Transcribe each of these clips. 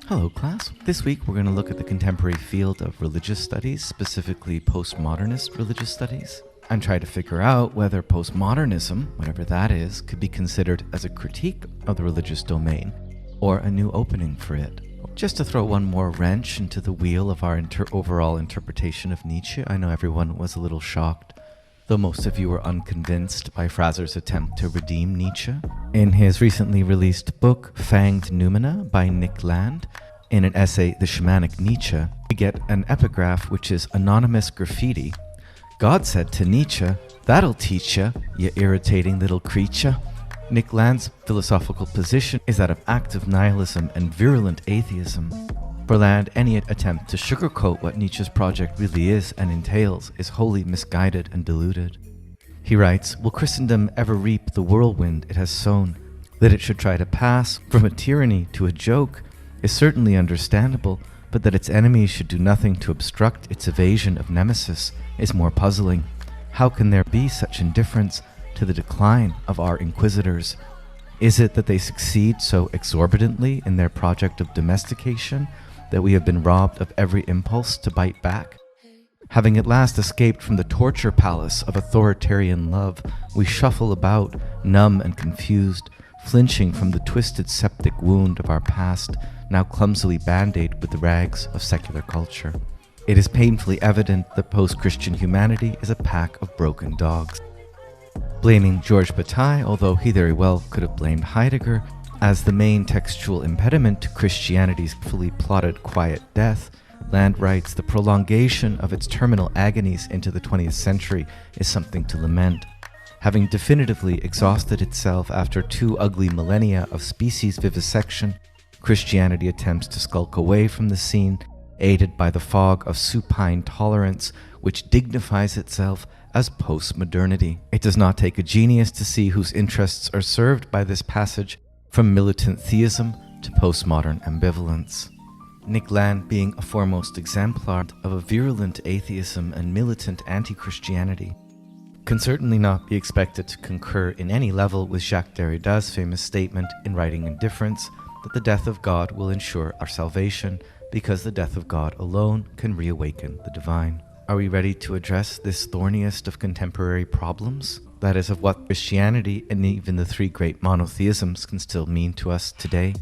Hello class. This week we're going to look at the contemporary field of religious studies, specifically postmodernist religious studies, and try to figure out whether postmodernism, whatever that is, could be considered as a critique of the religious domain or a new opening for it. Just to throw one more wrench into the wheel of our overall interpretation of Nietzsche, I know everyone was a little shocked, though most of you were unconvinced by Fraser's attempt to redeem Nietzsche. In his recently released book, Fanged Noumena by Nick Land, in an essay, The Shamanic Nietzsche, we get an epigraph which is anonymous graffiti. God said to Nietzsche, "That'll teach ya, you irritating little creature." Nick Land's philosophical position is that of active nihilism and virulent atheism. For Land, any attempt to sugarcoat what Nietzsche's project really is and entails is wholly misguided and deluded. He writes, "Will Christendom ever reap the whirlwind it has sown? That it should try to pass from a tyranny to a joke is certainly understandable, but that its enemies should do nothing to obstruct its evasion of nemesis is more puzzling. How can there be such indifference to the decline of our inquisitors? Is it that they succeed so exorbitantly in their project of domestication that we have been robbed of every impulse to bite back? Having at last escaped from the torture palace of authoritarian love, we shuffle about, numb and confused, flinching from the twisted septic wound of our past, now clumsily band-aid with the rags of secular culture. It is painfully evident that post-Christian humanity is a pack of broken dogs." Blaming Georges Bataille, although he very well could have blamed Heidegger, as the main textual impediment to Christianity's fully plotted quiet death, Land writes, "The prolongation of its terminal agonies into the 20th century is something to lament. Having definitively exhausted itself after 2 ugly millennia of species vivisection, Christianity attempts to skulk away from the scene, aided by the fog of supine tolerance which dignifies itself as postmodernity. It does not take a genius to see whose interests are served by this passage from militant theism to postmodern ambivalence." Nick Land being a foremost exemplar of a virulent atheism and militant anti-Christianity can certainly not be expected to concur in any level with Jacques Derrida's famous statement in Writing Indifference that the death of God will ensure our salvation because the death of God alone can reawaken the divine. Are we ready to address this thorniest of contemporary problems? That is, of what Christianity and even the 3 great monotheisms can still mean to us today?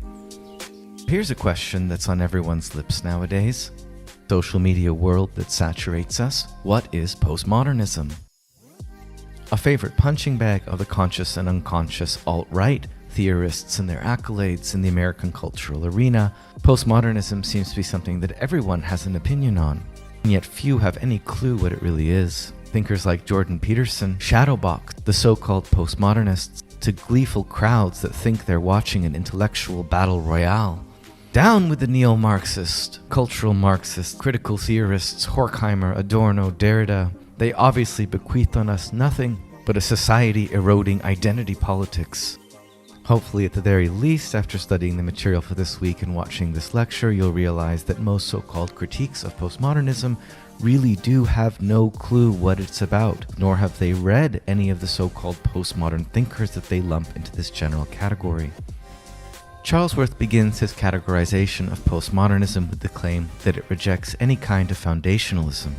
Here's a question that's on everyone's lips nowadays. Social media world that saturates us, what is postmodernism? A favorite punching bag of the conscious and unconscious alt-right theorists and their accolades in the American cultural arena, postmodernism seems to be something that everyone has an opinion on, and yet few have any clue what it really is. Thinkers like Jordan Peterson shadowbox the so-called postmodernists to gleeful crowds that think they're watching an intellectual battle royale. Down with the neo-Marxist, cultural Marxist, critical theorists, Horkheimer, Adorno, Derrida. They obviously bequeath on us nothing but a society-eroding identity politics. Hopefully, at the very least, after studying the material for this week and watching this lecture, you'll realize that most so-called critiques of postmodernism really do have no clue what it's about, nor have they read any of the so-called postmodern thinkers that they lump into this general category. CHARLESWORTH begins his categorization of postmodernism with the claim that it rejects any kind of foundationalism,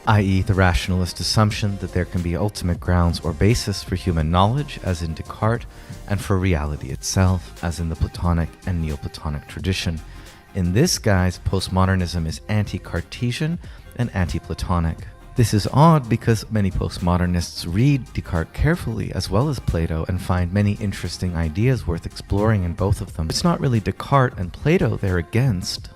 i.e. the rationalist assumption that there can be ultimate grounds or basis for human knowledge, as in Descartes, and for reality itself, as in the Platonic and Neoplatonic tradition. In this guise, postmodernism is anti-Cartesian and anti-Platonic. This is odd because many postmodernists read Descartes carefully as well as Plato and find many interesting ideas worth exploring in both of them. It's not really Descartes and Plato they're against,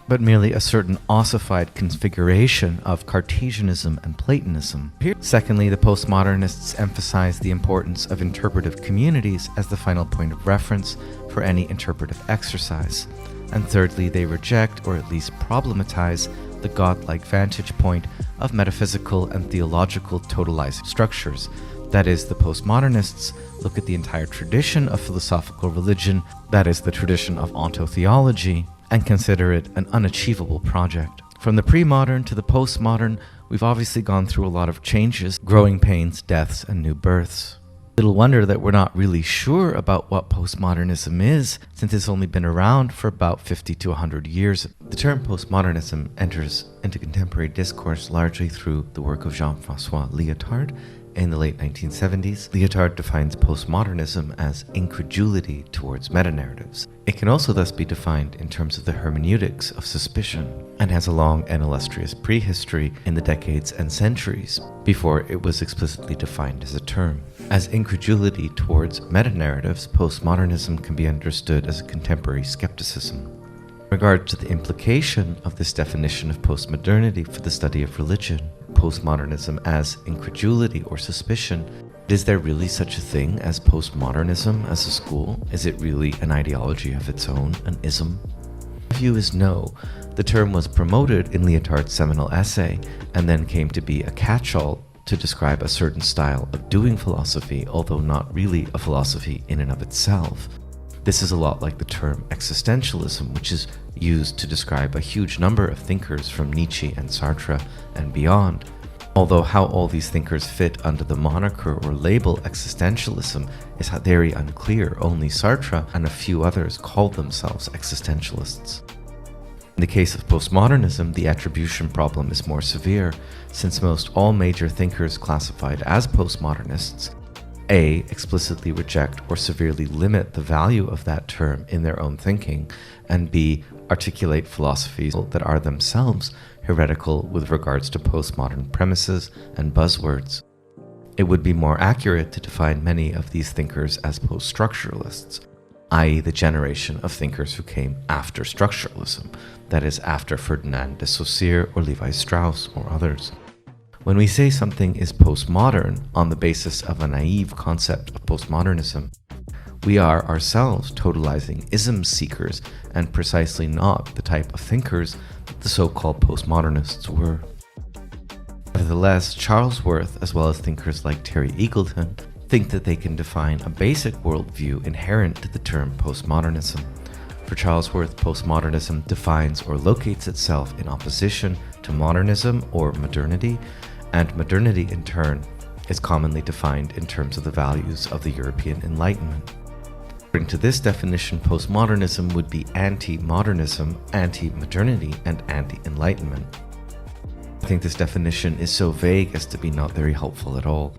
but merely a certain ossified configuration of Cartesianism and Platonism. Secondly, the postmodernists emphasize the importance of interpretive communities as the final point of reference for any interpretive exercise. And thirdly, they reject, or at least problematize, the godlike vantage point of metaphysical and theological totalizing structures. That is, the postmodernists look at the entire tradition of philosophical religion, that is, the tradition of ontotheology, and consider it an unachievable project. From the pre-modern to the postmodern, we've obviously gone through a lot of changes, growing pains, deaths, and new births. Little wonder that we're not really sure about what postmodernism is, since it's only been around for about 50 to 100 years. The term postmodernism enters into contemporary discourse largely through the work of Jean-François Lyotard in the late 1970s. Lyotard defines postmodernism as incredulity towards meta-narratives. It can also thus be defined in terms of the hermeneutics of suspicion, and has a long and illustrious prehistory in the decades and centuries before it was explicitly defined as a term. As incredulity towards meta-narratives, postmodernism can be understood as a contemporary skepticism. In regard to the implication of this definition of postmodernity for the study of religion, postmodernism as incredulity or suspicion, is there really such a thing as postmodernism as a school? Is it really an ideology of its own, an ism? The view is no. The term was promoted in Lyotard's seminal essay and then came to be a catch-all to describe a certain style of doing philosophy, although not really a philosophy in and of itself. This is a lot like the term existentialism, which is used to describe a huge number of thinkers from Nietzsche and Sartre and beyond. Although how all these thinkers fit under the moniker or label existentialism is very unclear. Only Sartre and a few others called themselves existentialists. In the case of postmodernism, the attribution problem is more severe, since most all major thinkers classified as postmodernists A. explicitly reject or severely limit the value of that term in their own thinking, and B. articulate philosophies that are themselves heretical with regards to postmodern premises and buzzwords. It would be more accurate to define many of these thinkers as post-structuralists, i.e. the generation of thinkers who came after structuralism, that is, after Ferdinand de Saussure or Levi Strauss or others. When we say something is postmodern on the basis of a naive concept of postmodernism, we are ourselves totalizing ism seekers and precisely not the type of thinkers that the so-called postmodernists were. Nevertheless, Charlesworth, as well as thinkers like Terry Eagleton, think that they can define a basic worldview inherent to the term postmodernism. For Charlesworth, postmodernism defines or locates itself in opposition to modernism or modernity, and modernity in turn is commonly defined in terms of the values of the European Enlightenment. According to this definition, postmodernism would be anti-modernism, anti-modernity, and anti-enlightenment. I think this definition is so vague as to be not very helpful at all.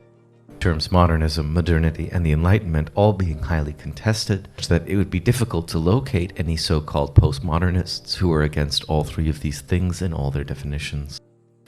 Terms modernism, modernity, and the Enlightenment all being highly contested, such that it would be difficult to locate any so-called postmodernists who are against all three of these things in all their definitions.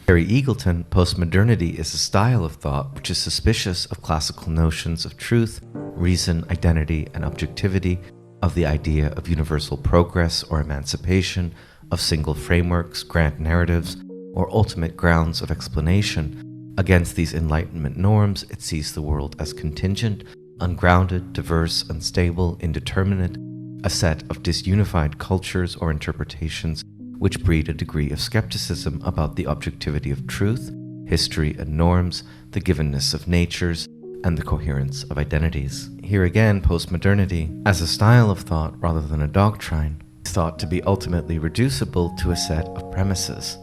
Terry Eagleton, postmodernity is a style of thought which is suspicious of classical notions of truth, reason, identity, and objectivity, of the idea of universal progress or emancipation, of single frameworks, grand narratives, or ultimate grounds of explanation. Against these Enlightenment norms, it sees the world as contingent, ungrounded, diverse, unstable, indeterminate, a set of disunified cultures or interpretations which breed a degree of skepticism about the objectivity of truth, history and norms, the givenness of natures, and the coherence of identities. Here again, postmodernity, as a style of thought rather than a doctrine, is thought to be ultimately reducible to a set of premises.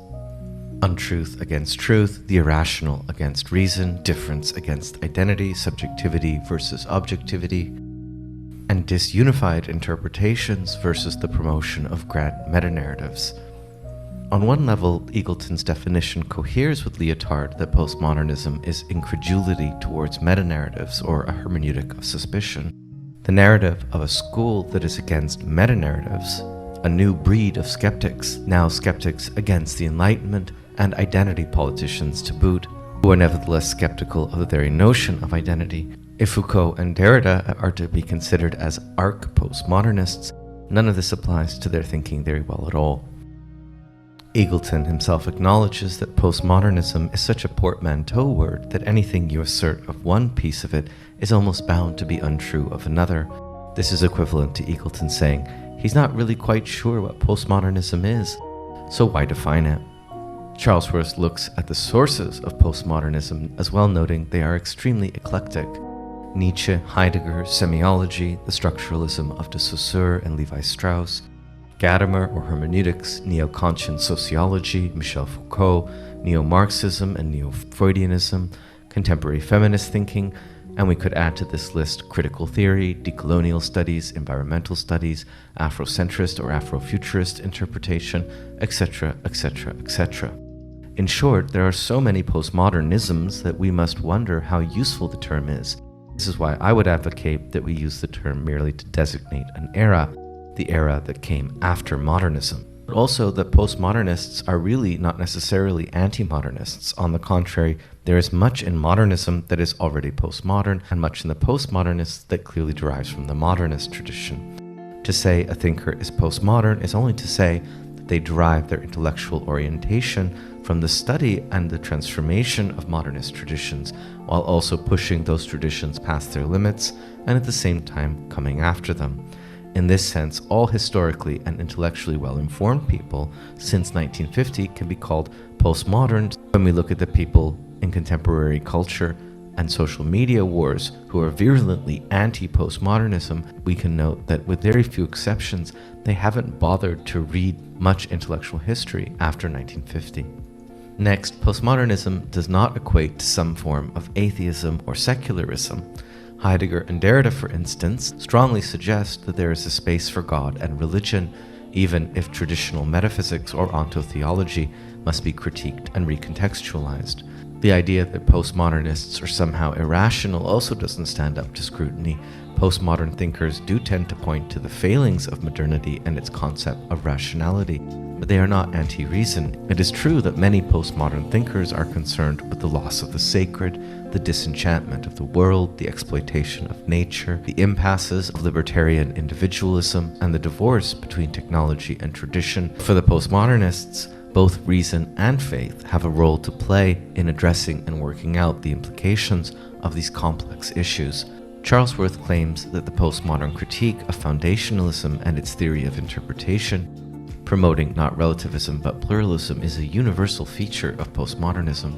Untruth against truth, the irrational against reason, difference against identity, subjectivity versus objectivity, and disunified interpretations versus the promotion of grand meta-narratives. On one level, Eagleton's definition coheres with Lyotard that postmodernism is incredulity towards meta-narratives or a hermeneutic of suspicion. The narrative of a school that is against meta-narratives, a new breed of skeptics, now skeptics against the Enlightenment and identity politicians to boot, who are nevertheless skeptical of the very notion of identity. If Foucault and Derrida are to be considered as arch-postmodernists, none of this applies to their thinking very well at all. Eagleton himself acknowledges that postmodernism is such a portmanteau word that anything you assert of one piece of it is almost bound to be untrue of another. This is equivalent to Eagleton saying he's not really quite sure what postmodernism is, so why define it? Charlesworth looks at the sources of postmodernism as well, noting they are extremely eclectic. Nietzsche, Heidegger, semiology, the structuralism of de Saussure and Levi Strauss, Gadamer or hermeneutics, neo-Kantian sociology, Michel Foucault, neo-Marxism and neo-Freudianism, contemporary feminist thinking, And we could add to this list critical theory, decolonial studies, environmental studies, Afrocentrist or Afrofuturist interpretation, etc., etc., etc. In short, there are so many postmodernisms that we must wonder how useful the term is. This is why I would advocate that we use the term merely to designate an era, the era that came after modernism. But also that postmodernists are really not necessarily anti-modernists. On the contrary, there is much in modernism that is already postmodern, and much in the postmodernists that clearly derives from the modernist tradition. To say a thinker is postmodern is only to say that they derive their intellectual orientation from the study and the transformation of modernist traditions, while also pushing those traditions past their limits and at the same time coming after them. In this sense, all historically and intellectually well-informed people since 1950 can be called postmodern. When we look at the people in contemporary culture and social media wars who are virulently anti-postmodernism, we can note that with very few exceptions, they haven't bothered to read much intellectual history after 1950. Next, postmodernism does not equate to some form of atheism or secularism. Heidegger and Derrida, for instance, strongly suggest that there is a space for God and religion, even if traditional metaphysics or ontotheology must be critiqued and recontextualized. The idea that postmodernists are somehow irrational also doesn't stand up to scrutiny. Postmodern thinkers do tend to point to the failings of modernity and its concept of rationality, but they are not anti-reason. It is true that many postmodern thinkers are concerned with the loss of the sacred, the disenchantment of the world, the exploitation of nature, the impasses of libertarian individualism, and the divorce between technology and tradition. For the postmodernists, both reason and faith have a role to play in addressing and working out the implications of these complex issues. CHARLESWORTH claims that the postmodern critique of foundationalism and its theory of interpretation, promoting not relativism but pluralism, is a universal feature of postmodernism.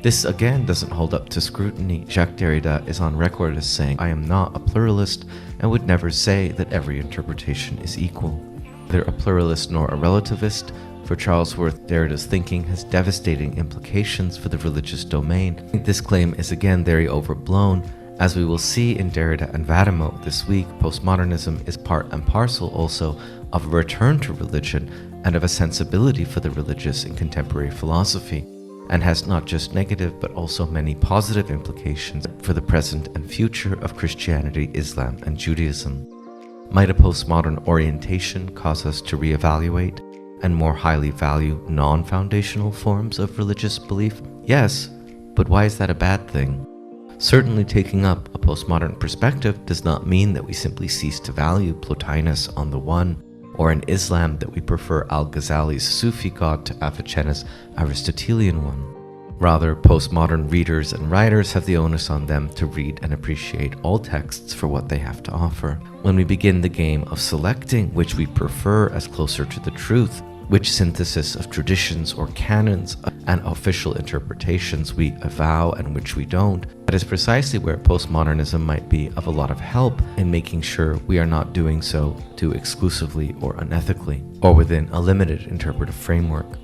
This again doesn't hold up to scrutiny. Jacques Derrida is on record as saying, "I am not a pluralist and would never say that every interpretation is equal." Neither a pluralist nor a relativist. For CHARLESWORTH, Derrida's thinking has devastating implications for the religious domain. I think this claim is again very overblown. As we will see in Derrida and Vadimo this week, postmodernism is part and parcel also of a return to religion and of a sensibility for the religious in contemporary philosophy, and has not just negative but also many positive implications for the present and future of Christianity, Islam, and Judaism. Might a postmodern orientation cause us to reevaluate and more highly value non-foundational forms of religious belief? Yes, but why is that a bad thing? Certainly taking up a postmodern perspective does not mean that we simply cease to value Plotinus on the one, or in Islam that we prefer Al-Ghazali's Sufi god to Avicenna's Aristotelian one. Rather, postmodern readers and writers have the onus on them to read and appreciate all texts for what they have to offer. When we begin the game of selecting which we prefer as closer to the truth, which synthesis of traditions or canons and official interpretations we avow and which we don't, that is precisely where postmodernism might be of a lot of help in making sure we are not doing so too exclusively or unethically, or within a limited interpretive framework.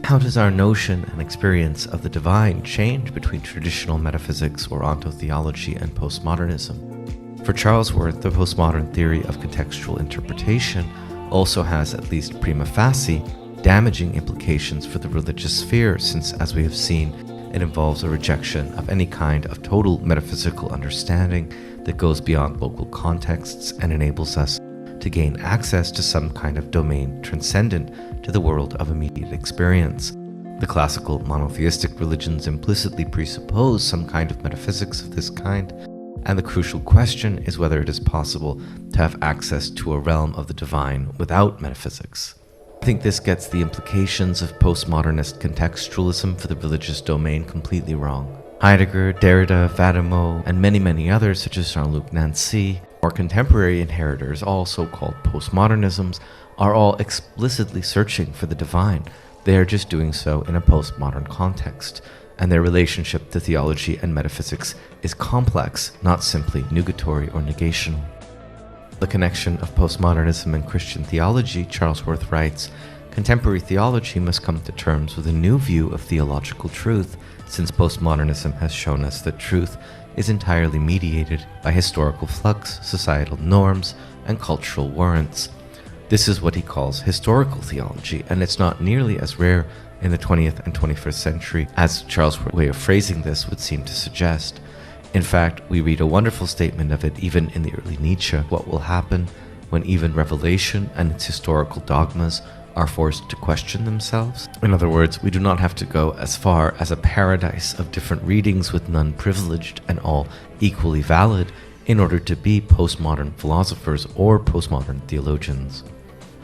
How does our notion and experience of the divine change between traditional metaphysics or ontotheology and postmodernism? For CHARLESWORTH, the postmodern theory of contextual interpretation also has, at least prima facie, damaging implications for the religious sphere, since, as we have seen, it involves a rejection of any kind of total metaphysical understanding that goes beyond local contexts and enables us to gain access to some kind of domain transcendent to the world of immediate experience. The classical monotheistic religions implicitly presuppose some kind of metaphysics of this kind, and the crucial question is whether it is possible to have access to a realm of the divine without metaphysics. I think this gets the implications of postmodernist contextualism for the religious domain completely wrong. Heidegger, Derrida, Vadimo, and many others such as Jean-Luc Nancy, or contemporary inheritors, all so-called postmodernisms, are all explicitly searching for the divine. They are just doing so in a postmodern context, and their relationship to theology and metaphysics is complex, not simply nugatory or negational. The connection of postmodernism and Christian theology, CHARLESWORTH writes, Contemporary theology must come to terms with a new view of theological truth, since postmodernism has shown us that truth is entirely mediated by historical flux, societal norms, and cultural warrants. This is what he calls historical theology, and it's not nearly as rare in the 20th and 21st century as CHARLESWORTH's way of phrasing this would seem to suggest. In fact, we read a wonderful statement of it even in the early Nietzsche: what will happen when even revelation and its historical dogmas are forced to question themselves? In other words, we do not have to go as far as a paradise of different readings with none privileged and all equally valid in order to be postmodern philosophers or postmodern theologians.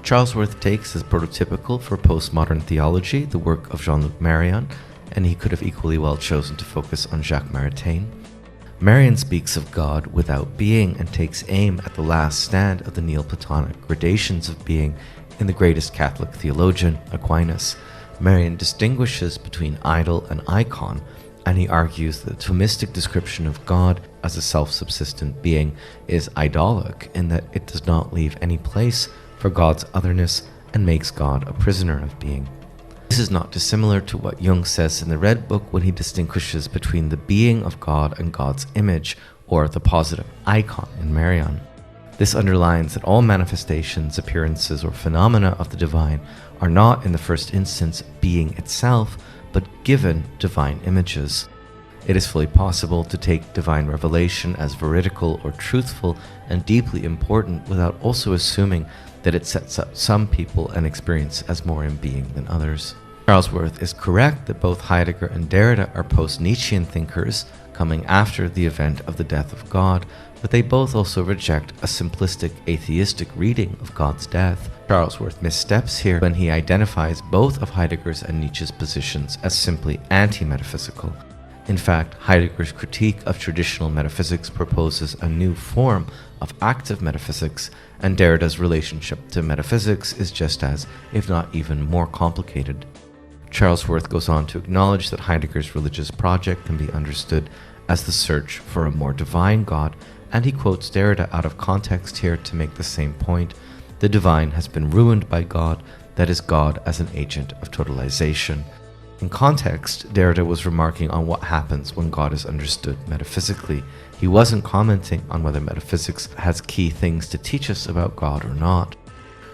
CHARLESWORTH takes as prototypical for postmodern theology the work of Jean-Luc Marion, and he could have equally well chosen to focus on Jacques Maritain. Marion speaks of God without being and takes aim at the last stand of the Neoplatonic gradations of being in the greatest Catholic theologian, Aquinas. Marion distinguishes between idol and icon, and he argues that the Thomistic description of God as a self-subsistent being is idolic in that it does not leave any place for God's otherness and makes God a prisoner of being. This is not dissimilar to what Jung says in the Red Book when he distinguishes between the being of God and God's image, or the positive icon in Marion. This underlines that all manifestations, appearances, or phenomena of the divine are not in the first instance being itself, but given divine images. It is fully possible to take divine revelation as veridical or truthful and deeply important without also assuming that it sets up some people and experience as more in being than others. CHARLESWORTH is correct that both Heidegger and Derrida are post-Nietzschean thinkers coming after the event of the death of God, but they both also reject a simplistic atheistic reading of God's death. CHARLESWORTH missteps here when he identifies both of Heidegger's and Nietzsche's positions as simply anti-metaphysical. In fact, Heidegger's critique of traditional metaphysics proposes a new form of active metaphysics, and Derrida's relationship to metaphysics is just as, if not even more complicated. CHARLESWORTH goes on to acknowledge that Heidegger's religious project can be understood as the search for a more divine God, and he quotes Derrida out of context here to make the same point. The divine has been ruined by God, that is, God as an agent of totalization. In context, Derrida was remarking on what happens when God is understood metaphysically. He wasn't commenting on whether metaphysics has key things to teach us about God or not.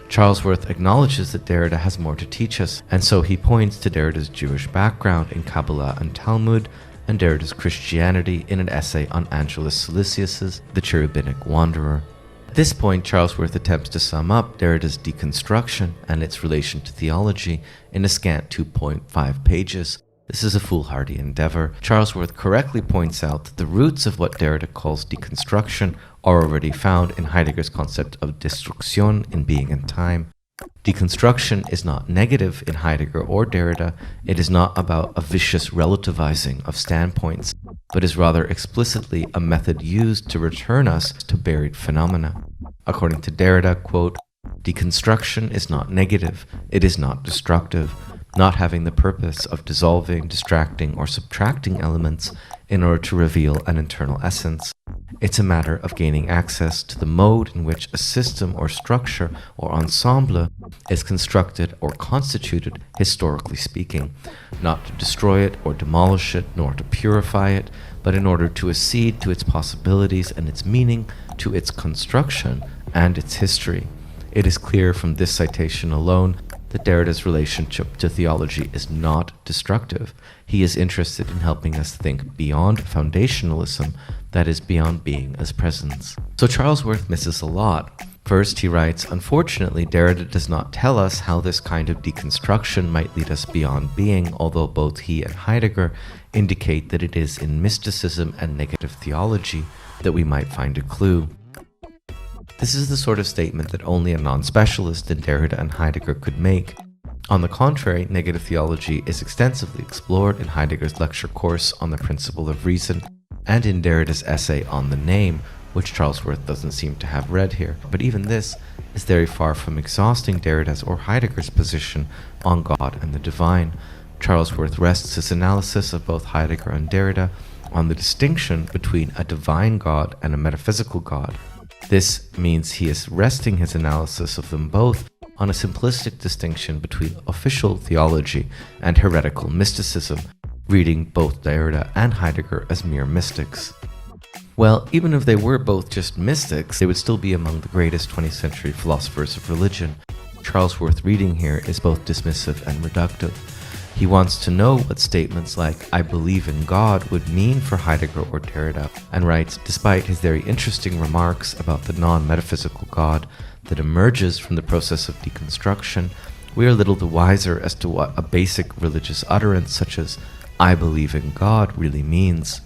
CHARLESWORTH acknowledges that Derrida has more to teach us, and so he points to Derrida's Jewish background in Kabbalah and Talmud, and Derrida's Christianity in an essay on Angelus Silesius's The Cherubinic Wanderer. At this point, CHARLESWORTH attempts to sum up Derrida's deconstruction and its relation to theology in a scant 2.5 pages. This is a foolhardy endeavor. CHARLESWORTH correctly points out that the roots of what Derrida calls deconstruction are already found in Heidegger's concept of Destruktion in Being and Time. Deconstruction is not negative in Heidegger or Derrida. It is not about a vicious relativizing of standpoints, but is rather explicitly a method used to return us to buried phenomena. According to Derrida, quote, "Deconstruction is not negative, it is not destructive, not having the purpose of dissolving, distracting, or subtracting elements in order to reveal an internal essence. It's a matter of gaining access to the mode in which a system or structure or ensemble is constructed or constituted, historically speaking, not to destroy it or demolish it, nor to purify it, but in order to accede to its possibilities and its meaning, to its construction and its history." It is clear from this citation alone that Derrida's relationship to theology is not destructive. He is interested in helping us think beyond foundationalism, that is, beyond being as presence. So CHARLESWORTH misses a lot. First, he writes, "Unfortunately, Derrida does not tell us how this kind of deconstruction might lead us beyond being, although both he and Heidegger indicate that it is in mysticism and negative theology that we might find a clue." This is the sort of statement that only a non-specialist in Derrida and Heidegger could make. On the contrary, negative theology is extensively explored in Heidegger's lecture course on the principle of reason and in Derrida's essay on the name, which CHARLESWORTH doesn't seem to have read here. But even this is very far from exhausting Derrida's or Heidegger's position on God and the divine. CHARLESWORTH rests his analysis of both Heidegger and Derrida on the distinction between a divine God and a metaphysical God. This means he is resting his analysis of them both on a simplistic distinction between official theology and heretical mysticism, reading both Derrida and Heidegger as mere mystics. Well, even if they were both just mystics, they would still be among the greatest 20th century philosophers of religion. CHARLESWORTH reading here is both dismissive and reductive. He wants to know what statements like "I believe in God" would mean for Heidegger or Derrida, and writes, despite his very interesting remarks about the non-metaphysical God that emerges from the process of deconstruction, we are little the wiser as to what a basic religious utterance such as "I believe in God" really means.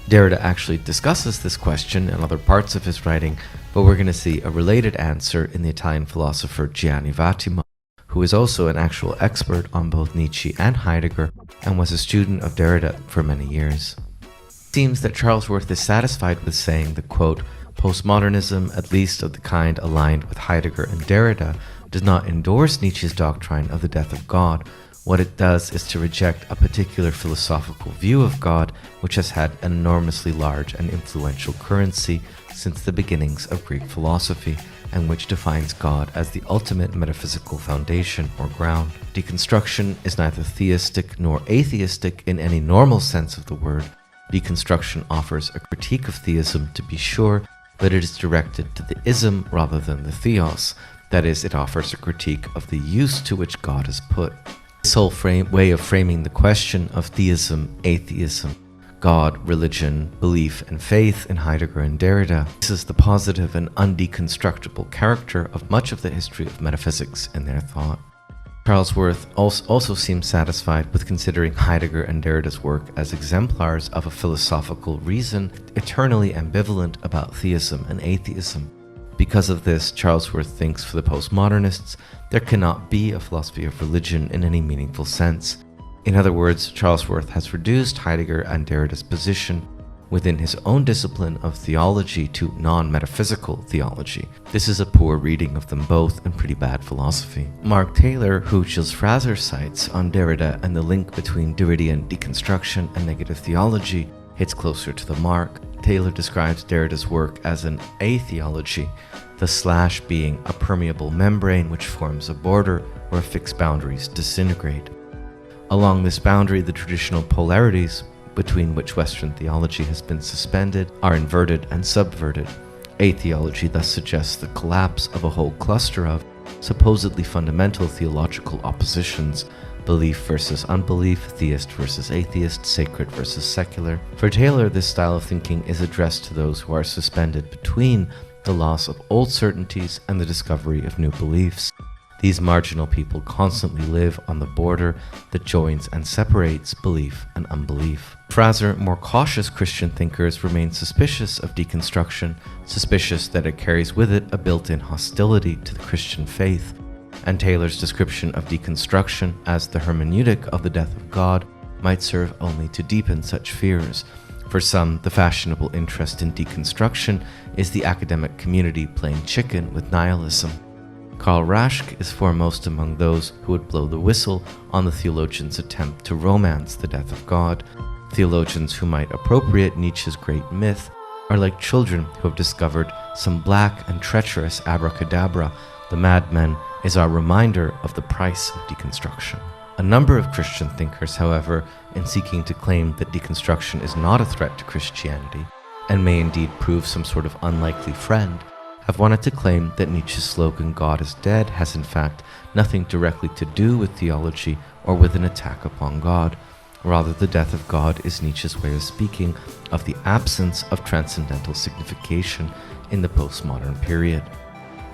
Derrida actually discusses this question in other parts of his writing, but we're going to see a related answer in the Italian philosopher Gianni Vattimo, who is also an actual expert on both Nietzsche and Heidegger and was a student of Derrida for many years. It seems that CHARLESWORTH is satisfied with saying that, quote, postmodernism, at least of the kind aligned with Heidegger and Derrida, does not endorse Nietzsche's doctrine of the death of God. What it does is to reject a particular philosophical view of God, which has had an enormously large and influential currency since the beginnings of Greek philosophy, and which defines God as the ultimate metaphysical foundation or ground. Deconstruction is neither theistic nor atheistic in any normal sense of the word. Deconstruction offers a critique of theism, to be sure, but it is directed to the ism rather than the theos. That is, it offers a critique of the use to which God is put. This whole way of framing the question of theism, atheism, God, religion, belief, and faith in Heidegger and Derrida, this is the positive and undeconstructible character of much of the history of metaphysics in their thought. CHARLESWORTH also seems satisfied with considering Heidegger and Derrida's work as exemplars of a philosophical reason eternally ambivalent about theism and atheism. Because of this, CHARLESWORTH thinks for the postmodernists, there cannot be a philosophy of religion in any meaningful sense. In other words, CHARLESWORTH has reduced Heidegger and Derrida's position within his own discipline of theology to non-metaphysical theology. This is a poor reading of them both and pretty bad philosophy. Mark Taylor, who Gilles Fraser cites on Derrida and the link between Derridean deconstruction and negative theology, hits closer to the mark. Taylor describes Derrida's work as an atheology, the slash being a permeable membrane which forms a border where fixed boundaries disintegrate. Along this boundary, the traditional polarities between which Western theology has been suspended are inverted and subverted. Atheology thus suggests the collapse of a whole cluster of supposedly fundamental theological oppositions: belief versus unbelief, theist versus atheist, sacred versus secular. For Taylor, this style of thinking is addressed to those who are suspended between the loss of old certainties and the discovery of new beliefs. These marginal people constantly live on the border that joins and separates belief and unbelief. Fraser, more cautious Christian thinkers remain suspicious of deconstruction, suspicious that it carries with it a built-in hostility to the Christian faith. And Taylor's description of deconstruction as the hermeneutic of the death of God might serve only to deepen such fears. For some, the fashionable interest in deconstruction is the academic community playing chicken with nihilism. Karl Raschke is foremost among those who would blow the whistle on the theologian's attempt to romance the death of God. Theologians who might appropriate Nietzsche's great myth are like children who have discovered some black and treacherous abracadabra. The madman is our reminder of the price of deconstruction. A number of Christian thinkers, however, in seeking to claim that deconstruction is not a threat to Christianity, and may indeed prove some sort of unlikely friend, have wanted to claim that Nietzsche's slogan "God is dead" has in fact nothing directly to do with theology or with an attack upon God. Rather, the death of God is Nietzsche's way of speaking of the absence of transcendental signification in the postmodern period.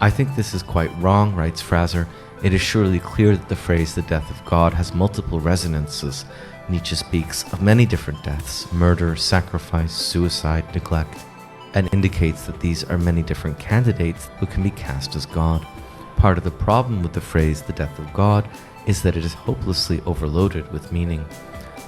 I think this is quite wrong, writes Fraser. It is surely clear that the phrase "the death of God" has multiple resonances. Nietzsche speaks of many different deaths: murder, sacrifice, suicide, neglect, and indicates that these are many different candidates who can be cast as God. Part of the problem with the phrase "the death of God" is that it is hopelessly overloaded with meaning.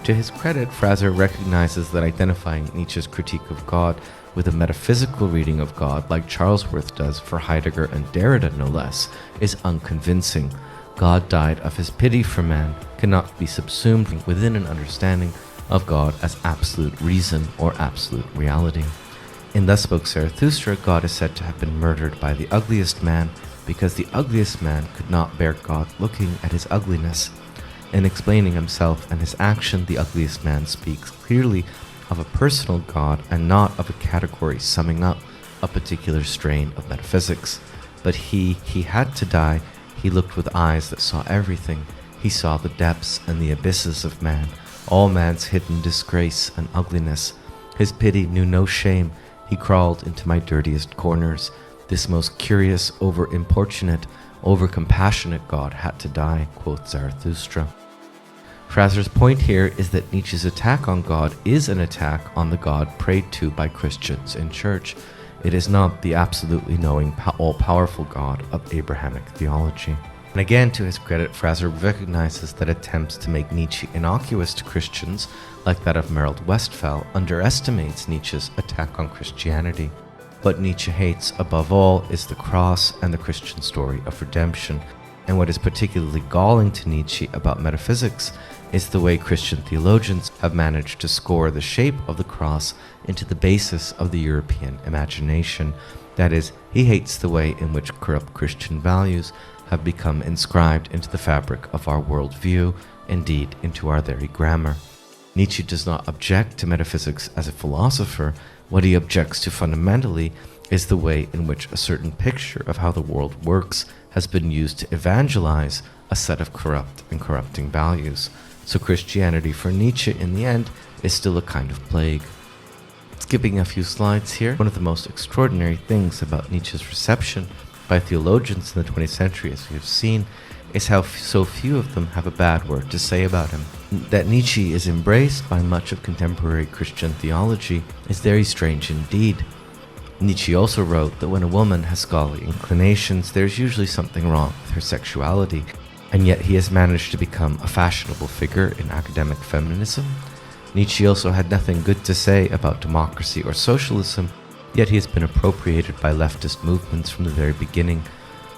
To his credit, Fraser recognizes that identifying Nietzsche's critique of God with a metaphysical reading of God, like CHARLESWORTH does for Heidegger and Derrida no less, is unconvincing. God died of his pity for man cannot be subsumed within an understanding of God as absolute reason or absolute reality. In Thus Spoke Zarathustra, God is said to have been murdered by the ugliest man because the ugliest man could not bear God looking at his ugliness. In explaining himself and his action, the ugliest man speaks clearly of a personal God and not of a category summing up a particular strain of metaphysics. But he had to die. He looked with eyes that saw everything. He saw the depths and the abysses of man, all man's hidden disgrace and ugliness. His pity knew no shame. He crawled into my dirtiest corners. This most curious, over-importunate, over-compassionate God had to die, quotes Zarathustra. Fraser's point here is that Nietzsche's attack on God is an attack on the God prayed to by Christians in church. It is not the absolutely knowing, all-powerful God of Abrahamic theology. And again, to his credit, Fraser recognizes that attempts to make Nietzsche innocuous to Christians, like that of Merrill Westphal, underestimates Nietzsche's attack on Christianity. What Nietzsche hates above all is the cross and the Christian story of redemption. And what is particularly galling to Nietzsche about metaphysics is the way Christian theologians have managed to score the shape of the cross into the basis of the European imagination. That is, he hates the way in which corrupt Christian values have become inscribed into the fabric of our worldview, indeed into our very grammar. Nietzsche does not object to metaphysics as a philosopher. What he objects to fundamentally is the way in which a certain picture of how the world works has been used to evangelize a set of corrupt and corrupting values. So Christianity for Nietzsche in the end is still a kind of plague. Skipping a few slides here, one of the most extraordinary things about Nietzsche's reception by theologians in the 20th century, as we have seen, is how so few of them have a bad word to say about him. That Nietzsche is embraced by much of contemporary Christian theology is very strange indeed. Nietzsche also wrote that when a woman has scholarly inclinations, there's usually something wrong with her sexuality, and yet he has managed to become a fashionable figure in academic feminism. Nietzsche also had nothing good to say about democracy or socialism, yet he has been appropriated by leftist movements from the very beginning.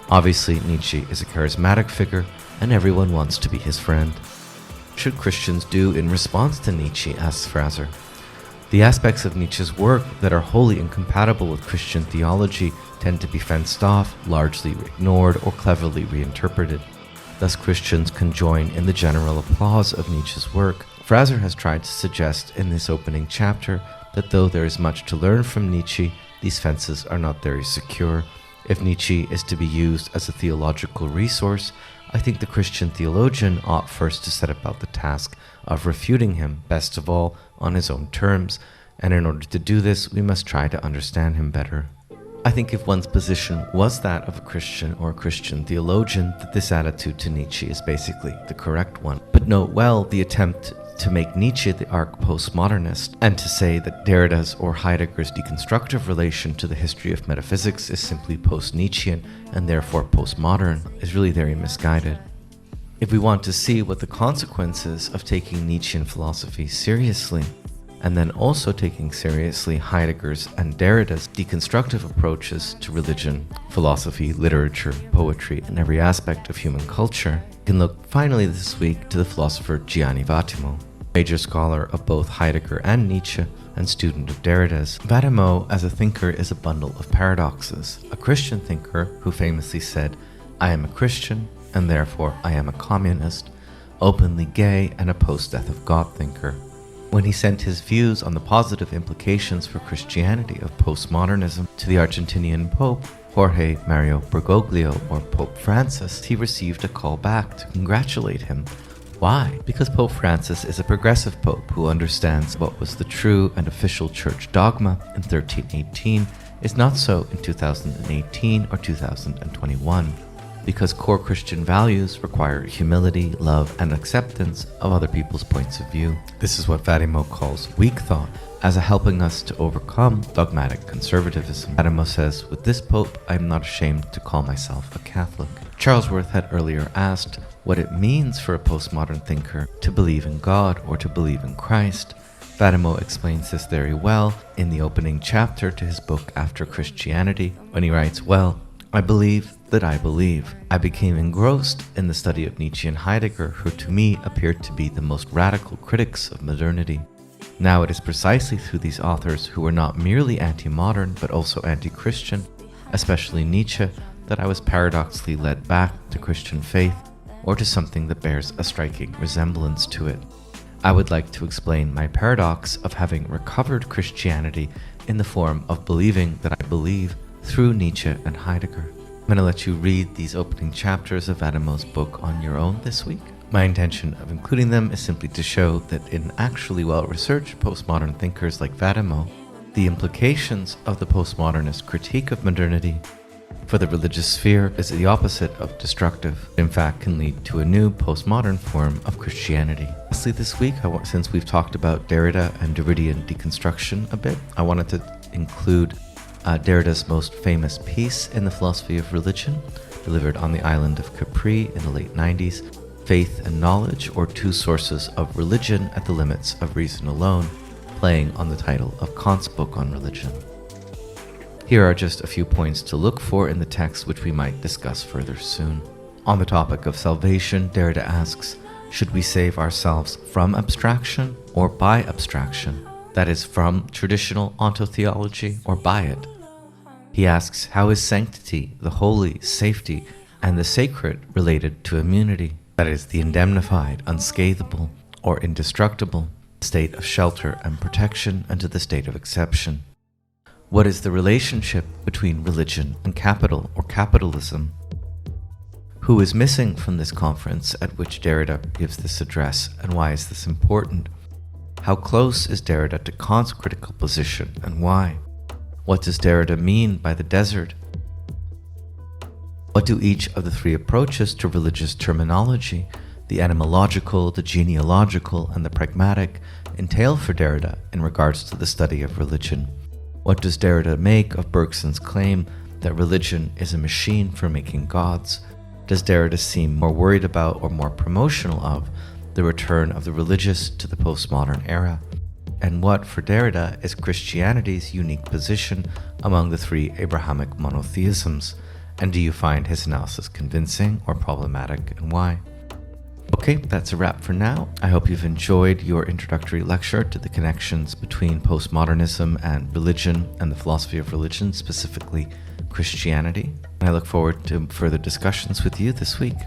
Obviously, Nietzsche is a charismatic figure, and everyone wants to be his friend. What should Christians do in response to Nietzsche, asks Fraser. The aspects of Nietzsche's work that are wholly incompatible with Christian theology tend to be fenced off, largely ignored, or cleverly reinterpreted. Thus, Christians can join in the general applause of Nietzsche's work. Fraser has tried to suggest in this opening chapter that though there is much to learn from Nietzsche, these fences are not very secure. If Nietzsche is to be used as a theological resource, I think the Christian theologian ought first to set about the task of refuting him, best of all, on his own terms, and in order to do this, we must try to understand him better. I think if one's position was that of a Christian or a Christian theologian, that this attitude to Nietzsche is basically the correct one. But note well the attempt to make Nietzsche the arch-postmodernist, and to say that Derrida's or Heidegger's deconstructive relation to the history of metaphysics is simply post-Nietzschean and therefore postmodern is really very misguided. If we want to see what the consequences of taking Nietzschean philosophy seriously, and then also taking seriously Heidegger's and Derrida's deconstructive approaches to religion, philosophy, literature, poetry, and every aspect of human culture, we can look finally this week to the philosopher Gianni Vattimo, major scholar of both Heidegger and Nietzsche and student of Derrida's. Vattimo as a thinker is a bundle of paradoxes, a Christian thinker who famously said, "I am a Christian, and therefore I am a communist," openly gay and a post-death of God thinker. When he sent his views on the positive implications for Christianity of postmodernism to the Argentinian Pope, Jorge Mario Bergoglio, or Pope Francis, he received a call back to congratulate him. Why? Because Pope Francis is a progressive pope who understands what was the true and official church dogma in 1318 is not so in 2018 or 2021. Because core Christian values require humility, love, and acceptance of other people's points of view. This is what Vattimo calls weak thought, as a helping us to overcome dogmatic conservatism. Vattimo says, "With this Pope, I am not ashamed to call myself a Catholic." CHARLESWORTH had earlier asked what it means for a postmodern thinker to believe in God or to believe in Christ. Vattimo explains this very well in the opening chapter to his book After Christianity, when he writes, "Well, I believe that I believe. I became engrossed in the study of Nietzsche and Heidegger, who to me appeared to be the most radical critics of modernity. Now it is precisely through these authors who were not merely anti-modern but also anti-Christian, especially Nietzsche, that I was paradoxically led back to Christian faith or to something that bears a striking resemblance to it. I would like to explain my paradox of having recovered Christianity in the form of believing that I believe through Nietzsche and Heidegger. I'm going to let you read these opening chapters of Adamow's book on your own this week. My intention of including them is simply to show that in actually well-researched postmodern thinkers like Vadamow, the implications of the postmodernist critique of modernity for the religious sphere is the opposite of destructive. In fact, can lead to a new postmodern form of Christianity. Lastly, this week, since we've talked about Derrida and Derridian deconstruction a bit, I wanted to include Derrida's most famous piece in the philosophy of religion, delivered on the island of Capri in the late 90s, Faith and Knowledge, or Two Sources of Religion at the Limits of Reason Alone, playing on the title of Kant's book on religion. Here are just a few points to look for in the text which we might discuss further soon. On the topic of salvation, Derrida asks, should we save ourselves from abstraction or by abstraction? That is, from traditional ontotheology or by it? He asks, how is sanctity, the holy, safety, and the sacred related to immunity? That is, the indemnified, unscathable, or indestructible state of shelter and protection unto the state of exception. What is the relationship between religion and capital or capitalism? Who is missing from this conference at which Derrida gives this address, and why is this important? How close is Derrida to Kant's critical position, and why? What does Derrida mean by the desert? What do each of the three approaches to religious terminology, the etymological, the genealogical, and the pragmatic, entail for Derrida in regards to the study of religion? What does Derrida make of Bergson's claim that religion is a machine for making gods? Does Derrida seem more worried about or more promotional of the return of the religious to the postmodern era? And what, for Derrida, is Christianity's unique position among the three Abrahamic monotheisms? And do you find his analysis convincing or problematic, and why? Okay, that's a wrap for now. I hope you've enjoyed your introductory lecture to the connections between postmodernism and religion and the philosophy of religion, specifically Christianity. And I look forward to further discussions with you this week.